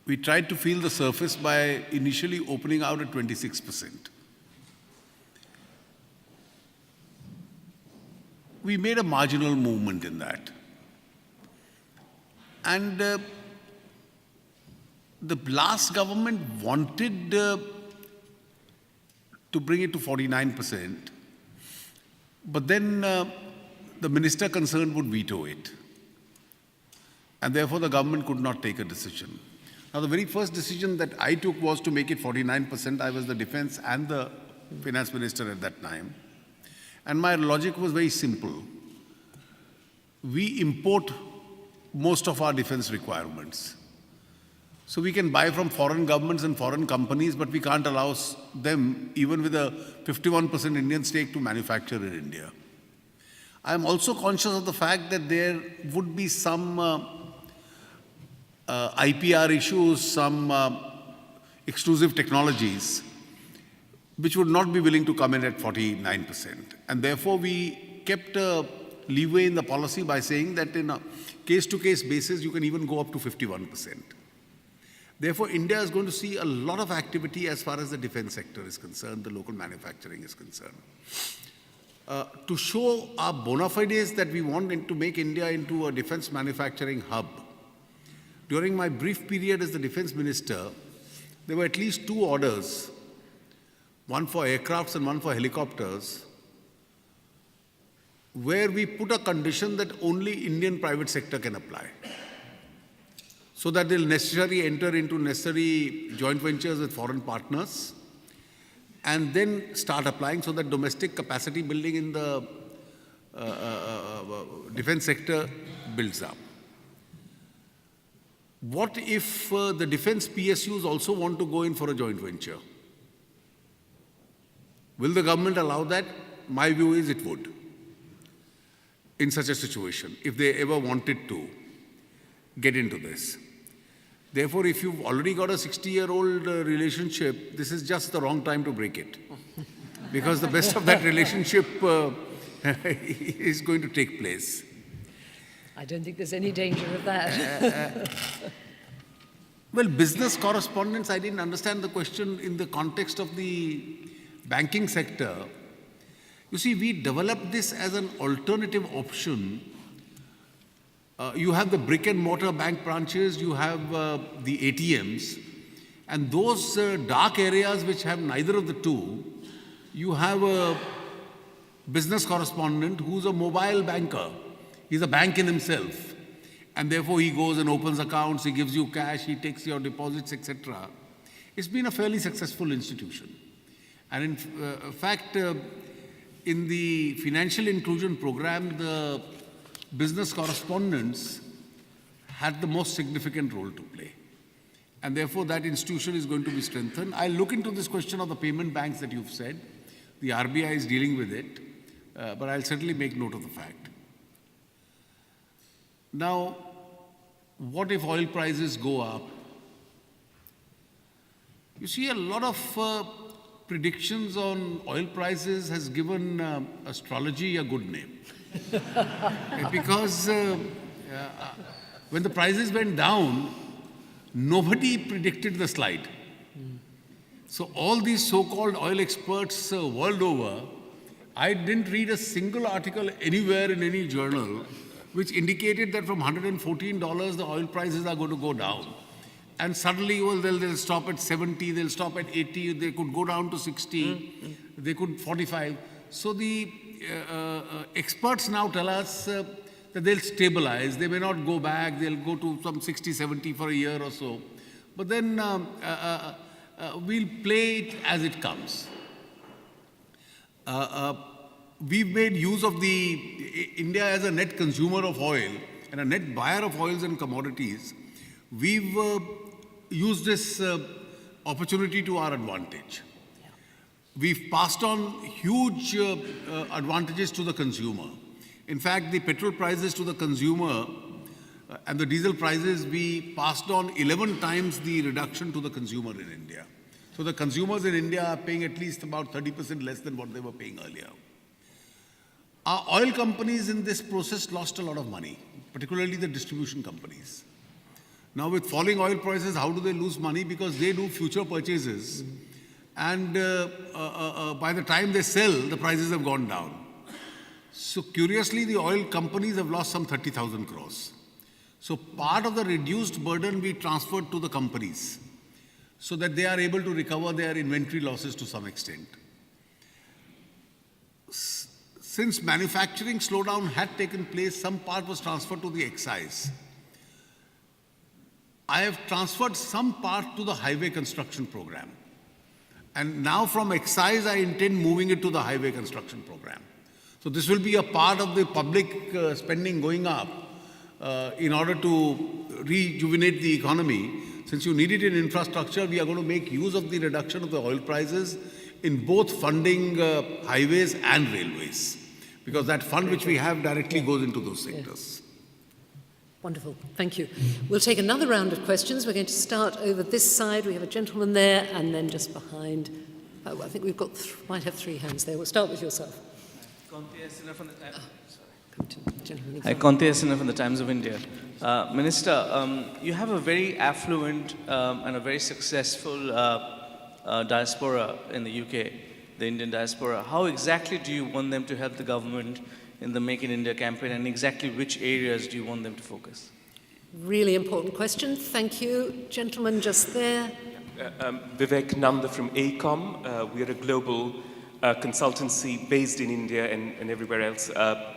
S2: we tried to feel the surface by initially opening out at 26%. We made a marginal movement in that. And the last government wanted to bring it to 49%, but then the minister concerned would veto it. And therefore the government could not take a decision. Now the very first decision that I took was to make it 49%. I was the defense and the finance minister at that time. And my logic was very simple. We import most of our defense requirements. So we can buy from foreign governments and foreign companies, but we can't allow them, even with a 51% Indian stake, to manufacture in India. I am also conscious of the fact that there would be some IPR issues, some exclusive technologies, which would not be willing to come in at 49%. And therefore, we kept a leeway in the policy by saying that in a case-to-case basis, you can even go up to 51%. Therefore, India is going to see a lot of activity as far as the defense sector is concerned, the local manufacturing is concerned. To show our bona fides that we want to make India into a defense manufacturing hub, during my brief period as the defense minister, there were at least 2 orders, one for aircrafts and one for helicopters, where we put a condition that only Indian private sector can apply, so that they'll necessarily enter into necessary joint ventures with foreign partners and then start applying, so that domestic capacity building in the defense sector builds up. What if the defense PSUs also want to go in for a joint venture? Will the government allow that? My view is it would, in such a situation, if they ever wanted to get into this. Therefore, if you've already got a 60-year-old relationship, this is just the wrong time to break it. Because the best of that relationship is going to take place.
S1: I don't think there's any danger of that.
S2: Well, business correspondence, I didn't understand the question in the context of the banking sector. You see, we developed this as an alternative option. You have the brick and mortar bank branches, you have the ATMs, and those dark areas which have neither of the two, you have a business correspondent who's a mobile banker. He's a bank in himself, and therefore he goes and opens accounts, he gives you cash, he takes your deposits, etc. It's been a fairly successful institution. And in fact, in the financial inclusion program, the business correspondents had the most significant role to play. And therefore, that institution is going to be strengthened. I'll look into this question of the payment banks that you've said. The RBI is dealing with it, but I'll certainly make note of the fact. Now, what if oil prices go up? You see, a lot of predictions on oil prices has given astrology a good name. Because when the prices went down, nobody predicted the slide. So all these so-called oil experts world over, I didn't read a single article anywhere in any journal which indicated that from $114 the oil prices are going to go down. And suddenly, well, they'll stop at 70, they'll stop at 80, they could go down to 60, they could 45. So the experts now tell us that they'll stabilize, they may not go back, they'll go to some 60, 70 for a year or so. But then we'll play it as it comes. We've made use of India as a net consumer of oil and a net buyer of oils and commodities. We've used this opportunity to our advantage. We've passed on huge advantages to the consumer. In fact, the petrol prices to the consumer and the diesel prices, we passed on 11 times the reduction to the consumer in India. So the consumers in India are paying at least about 30% less than what they were paying earlier. Our oil companies in this process lost a lot of money, particularly the distribution companies. Now with falling oil prices, how do they lose money? Because they do future purchases and by the time they sell, the prices have gone down. So curiously, the oil companies have lost some 30,000 crores. So part of the reduced burden we transferred to the companies so that they are able to recover their inventory losses to some extent. Since manufacturing slowdown had taken place, some part was transferred to the excise. I have transferred some part to the highway construction program. And now from excise, I intend moving it to the highway construction program. So this will be a part of the public spending going up in order to rejuvenate the economy. Since you need it in infrastructure, we are going to make use of the reduction of the oil prices in both funding highways and railways. Because that fund which we have directly goes into those sectors.
S1: Wonderful, thank you. We'll take another round of questions. We're going to start over this side. We have a gentleman there, and then just behind. Oh, I think we've got might have three hands there. We'll start with yourself.
S8: Hi, Conte Esina from the Times of India. Minister, you have a very affluent and a very successful diaspora in the UK, the Indian diaspora. How exactly do you want them to help the government in the Make in India campaign, and exactly which areas do you want them to focus?
S1: Really important question. Thank you. Gentleman just there.
S9: Vivek Nanda from ACOM. We are a global consultancy based in India and everywhere else.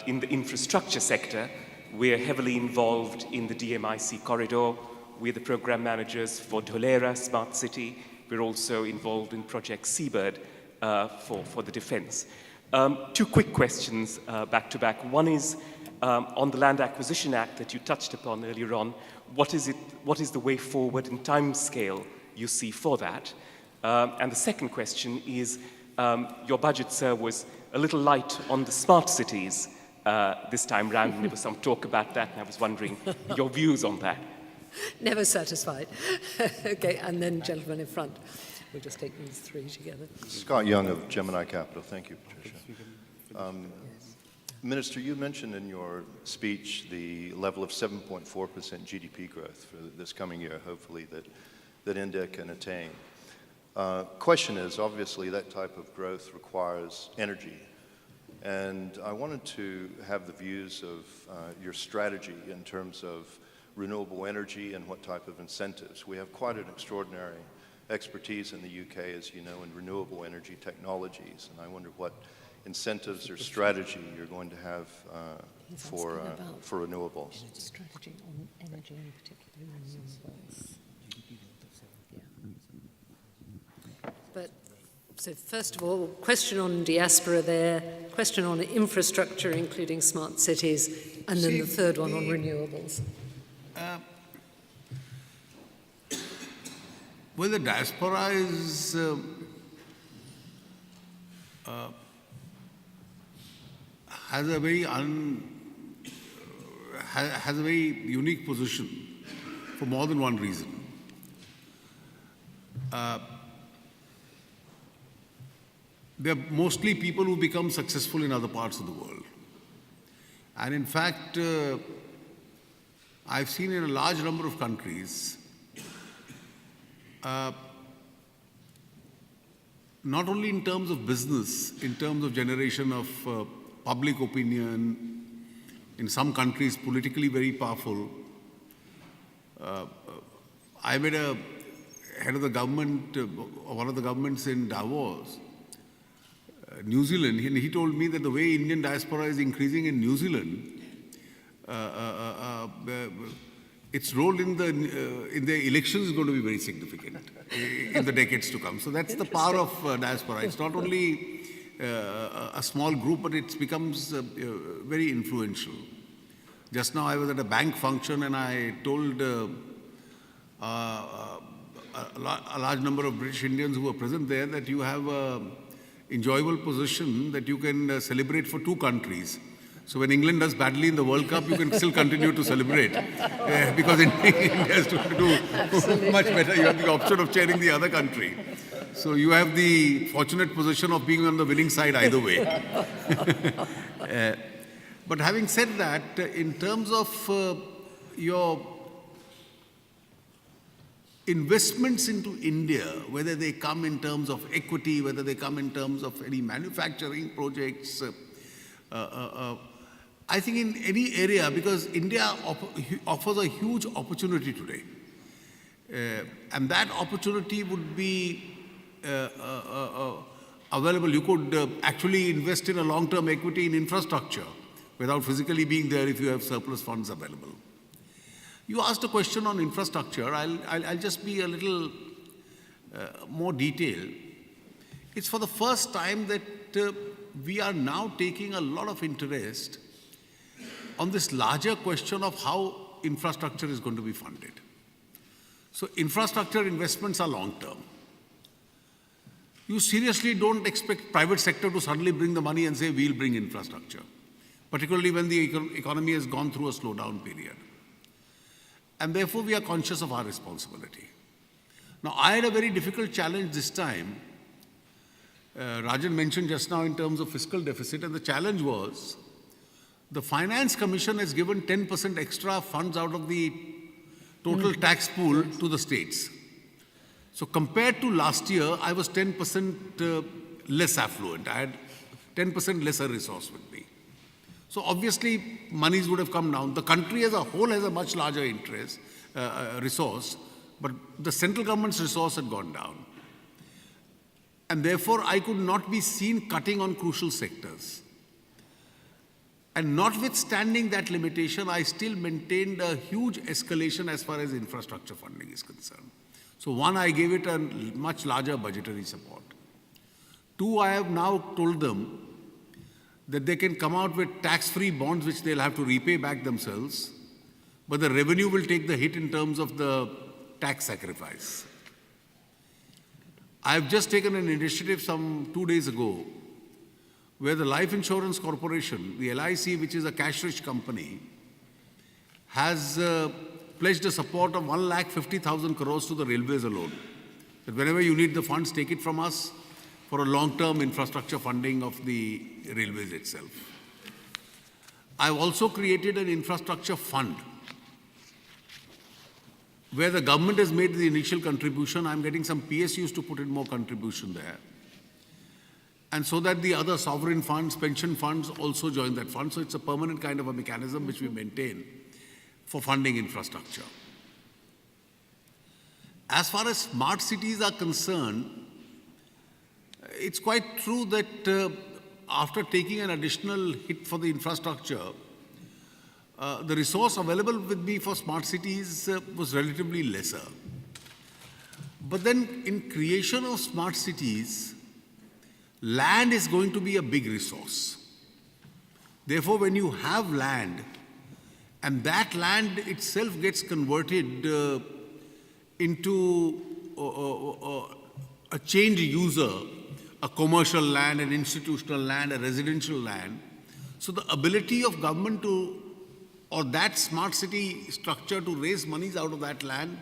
S9: In the infrastructure sector, we are heavily involved in the DMIC corridor. We're the program managers for Dholera Smart City. We're also involved in Project Seabird for the defense. Two quick questions back to back. One is on the Land Acquisition Act that you touched upon earlier on. What is the way forward and time scale you see for that? And the second question is, your budget, sir, was a little light on the smart cities this time round, and there was some talk about that, and I was wondering your views on that.
S1: Never satisfied. Okay, and then gentleman in front. We'll just take these three together.
S10: Scott Young of Gemini Capital. Thank you, Patricia. Minister, you mentioned in your speech the level of 7.4% GDP growth for this coming year, hopefully, that India can attain. Question is, obviously, that type of growth requires energy. And I wanted to have the views of your strategy in terms of renewable energy and what type of incentives. We have quite an extraordinary expertise in the UK, as you know, in renewable energy technologies. And I wonder what incentives or strategy you're going to have for renewables.
S1: Strategy on energy and particularly renewables. But so first of all, question on diaspora there, question on infrastructure, including smart cities, and then the third one on renewables.
S2: Well, the diaspora is has a very unique position for more than one reason. they're mostly people who become successful in other parts of the world. And in fact, I've seen in a large number of countries, not only in terms of business, in terms of generation of public opinion, in some countries politically very powerful. I met a head of the government, one of the governments in Davos, New Zealand, and he told me that the way Indian diaspora is increasing in New Zealand, its role in the elections is going to be very significant in the decades to come. So that's the power of diaspora. It's not only a small group, but it becomes very influential. Just now I was at a bank function and I told a large number of British Indians who were present there that you have an enjoyable position that you can celebrate for two countries. So when England does badly in the World Cup, you can still continue to celebrate because India has to do much better. You have the option of cheering the other country. So you have the fortunate position of being on the winning side either way. But having said that, in terms of your investments into India, whether they come in terms of equity, whether they come in terms of any manufacturing projects, I think in any area, because India offers a huge opportunity today. And that opportunity would be available. You could actually invest in a long-term equity in infrastructure without physically being there if you have surplus funds available. You asked a question on infrastructure. I'll just be a little more detailed. It's for the first time that we are now taking a lot of interest on this larger question of how infrastructure is going to be funded. So infrastructure investments are long-term. You seriously don't expect private sector to suddenly bring the money and say, we'll bring infrastructure, particularly when the economy has gone through a slowdown period. And therefore, we are conscious of our responsibility. Now, I had a very difficult challenge this time. Rajan mentioned just now in terms of fiscal deficit, and the challenge was the Finance Commission has given 10% extra funds out of the total tax pool to the states. So compared to last year, I was 10% less affluent. I had 10% lesser resource with me. So obviously, monies would have come down. The country as a whole has a much larger resource, but the central government's resource had gone down. And therefore, I could not be seen cutting on crucial sectors. And notwithstanding that limitation, I still maintained a huge escalation as far as infrastructure funding is concerned. So one, I gave it a much larger budgetary support. Two, I have now told them that they can come out with tax-free bonds which they'll have to repay back themselves, but the revenue will take the hit in terms of the tax sacrifice. I've just taken an initiative some 2 days ago where the Life Insurance Corporation, the LIC, which is a cash-rich company, has pledged a support of 1,50,000 crores to the railways alone. That whenever you need the funds, take it from us for a long-term infrastructure funding of the railways itself. I've also created an infrastructure fund where the government has made the initial contribution. I'm getting some PSUs to put in more contribution there. And so that the other sovereign funds, pension funds also join that fund. So it's a permanent kind of a mechanism which we maintain for funding infrastructure. As far as smart cities are concerned, it's quite true that after taking an additional hit for the infrastructure, the resource available with me for smart cities was relatively lesser. But then in creation of smart cities, land is going to be a big resource. Therefore, when you have land, and that land itself gets converted into a change user, a commercial land, an institutional land, a residential land. So the ability of government to, or that smart city structure to raise monies out of that land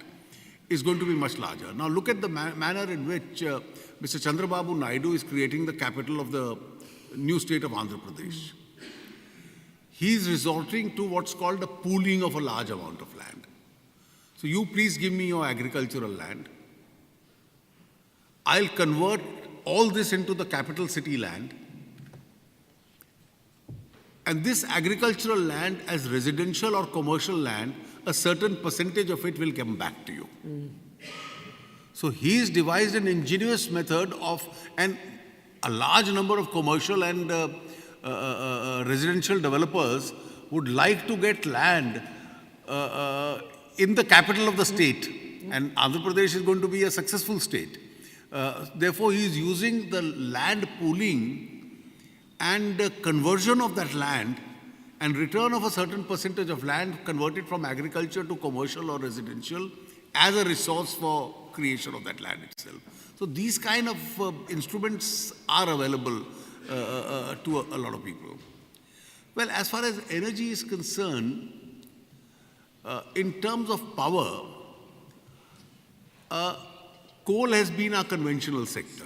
S2: is going to be much larger. Now look at the manner in which Mr. Chandrababu Naidu is creating the capital of the new state of Andhra Pradesh. He is resorting to what's called a pooling of a large amount of land. So you please give me your agricultural land. I'll convert all this into the capital city land. And this agricultural land as residential or commercial land, a certain percentage of it will come back to you. So he's devised an ingenious method of, and a large number of commercial and residential developers would like to get land in the capital of the state. And Andhra Pradesh is going to be a successful state. Therefore, he is using the land pooling and conversion of that land and return of a certain percentage of land converted from agriculture to commercial or residential as a resource for creation of that land itself. So these kind of instruments are available to a lot of people. Well, as far as energy is concerned, in terms of power, coal has been our conventional sector.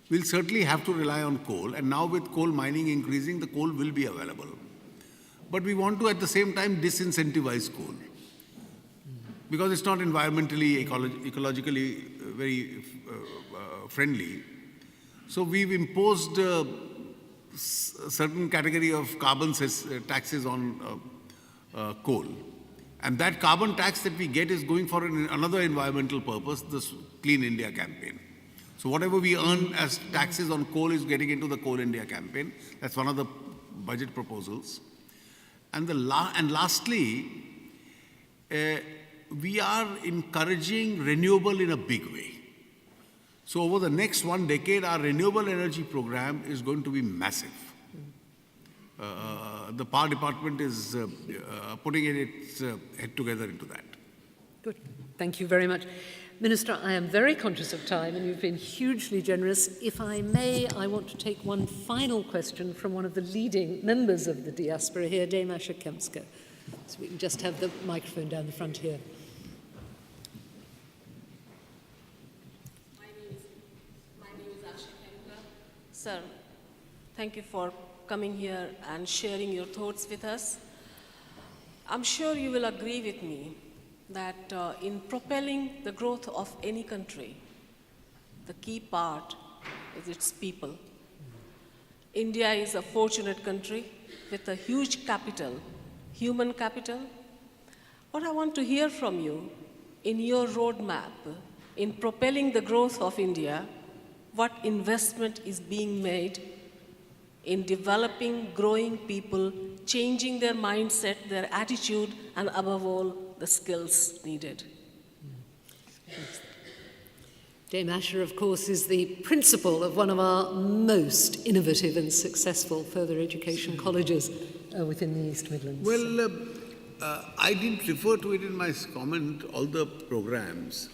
S2: We'll certainly have to rely on coal, and now with coal mining increasing, the coal will be available. But we want to at the same time disincentivize coal because it's not environmentally, ecologically very friendly. So we've imposed a certain category of carbon taxes on coal. And that carbon tax that we get is going for another environmental purpose, the Clean India campaign. So whatever we earn as taxes on coal is getting into the Coal India campaign. That's one of the budget proposals. And lastly, we are encouraging renewable in a big way. So over the next 1 decade, our renewable energy program is going to be massive. The Power Department is putting its head together into that.
S1: Good. Thank you very much. Minister, I am very conscious of time and you've been hugely generous. If I may, I want to take one final question from one of the leading members of the diaspora here, Dame Asha Kemska. So we can just have the microphone down the front here.
S11: My name is Asha Kemska. Sir, thank you for coming here and sharing your thoughts with us. I'm sure you will agree with me that in propelling the growth of any country, the key part is its people. India is a fortunate country with a huge capital, human capital. What I want to hear from you, in your roadmap, in propelling the growth of India, what investment is being made in developing, growing people, changing their mindset, their attitude, and above all, the skills needed.
S1: Dame Asha, of course, is the principal of one of our most innovative and successful further education colleges within the East Midlands.
S2: Well, I didn't refer to it in my comment, all the programs.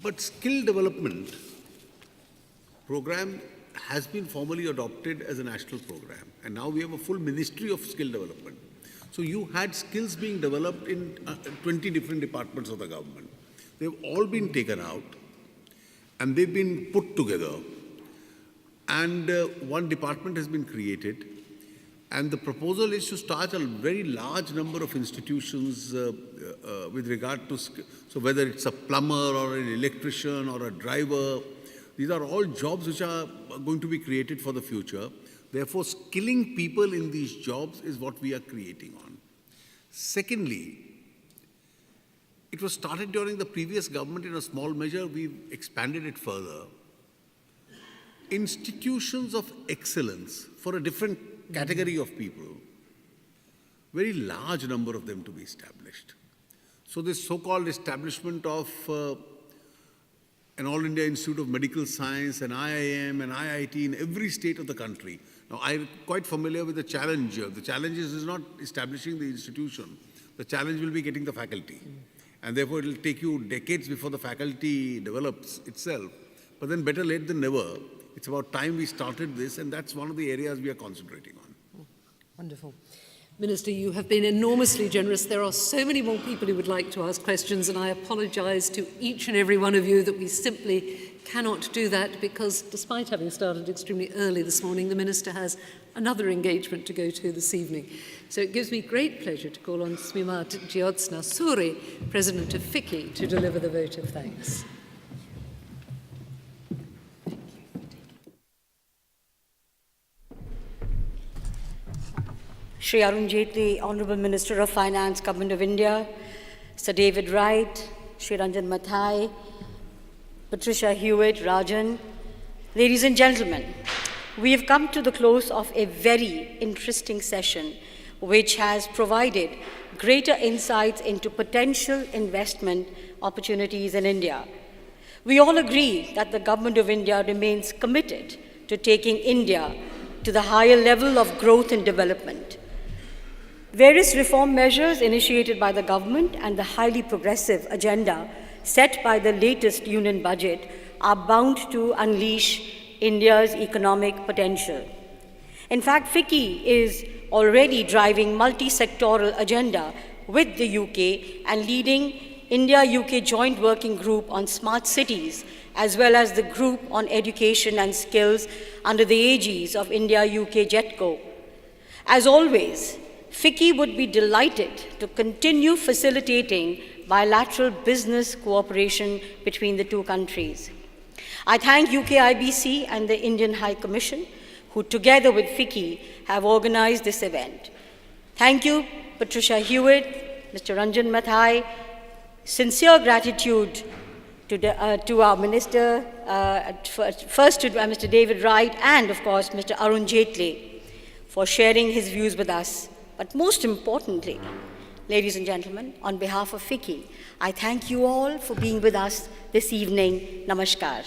S2: But skill development program has been formally adopted as a national program. And now we have a full ministry of skill development. So you had skills being developed in 20 different departments of the government. They've all been taken out and they've been put together. And one department has been created. And the proposal is to start a very large number of institutions with regard to, so whether it's a plumber or an electrician or a driver, these are all jobs which are going to be created for the future. Therefore, skilling people in these jobs is what we are creating on. Secondly, it was started during the previous government in a small measure. We've expanded it further. Institutions of excellence for a different category of people, very large number of them to be established. So this so-called establishment of an All India Institute of Medical Science, an IIM, an IIT in every state of the country. Now, I'm quite familiar with the challenge. The challenge is not establishing the institution. The challenge will be getting the faculty. And therefore, it will take you decades before the faculty develops itself. But then better late than never. It's about time we started this, and that's one of the areas we are concentrating on.
S1: Wonderful. Minister, you have been enormously generous. There are so many more people who would like to ask questions, and I apologise to each and every one of you that we simply cannot do that because, despite having started extremely early this morning, the Minister has another engagement to go to this evening. So it gives me great pleasure to call on Srimati Jyotsna Suri, President of FICCI, to deliver the vote of thanks.
S12: Shri Arun Jaitley, Honourable Minister of Finance, Government of India, Sir David Wright, Shri Ranjan Mathai, Patricia Hewitt, Rajan, ladies and gentlemen, we have come to the close of a very interesting session which has provided greater insights into potential investment opportunities in India. We all agree that the Government of India remains committed to taking India to the higher level of growth and development. Various reform measures initiated by the government and the highly progressive agenda set by the latest union budget are bound to unleash India's economic potential. In fact, FICCI is already driving multi-sectoral agenda with the UK and leading India-UK Joint Working Group on Smart Cities, as well as the Group on Education and Skills under the aegis of India-UK JETCO. As always, FICCI would be delighted to continue facilitating bilateral business cooperation between the two countries. I thank UKIBC and the Indian High Commission, who together with FICCI have organized this event. Thank you, Patricia Hewitt, Mr. Ranjan Mathai. Sincere gratitude to our Minister, first to Mr. David Wright and, of course, Mr. Arun Jaitley for sharing his views with us. But most importantly, ladies and gentlemen, on behalf of FICCI, I thank you all for being with us this evening. Namaskar.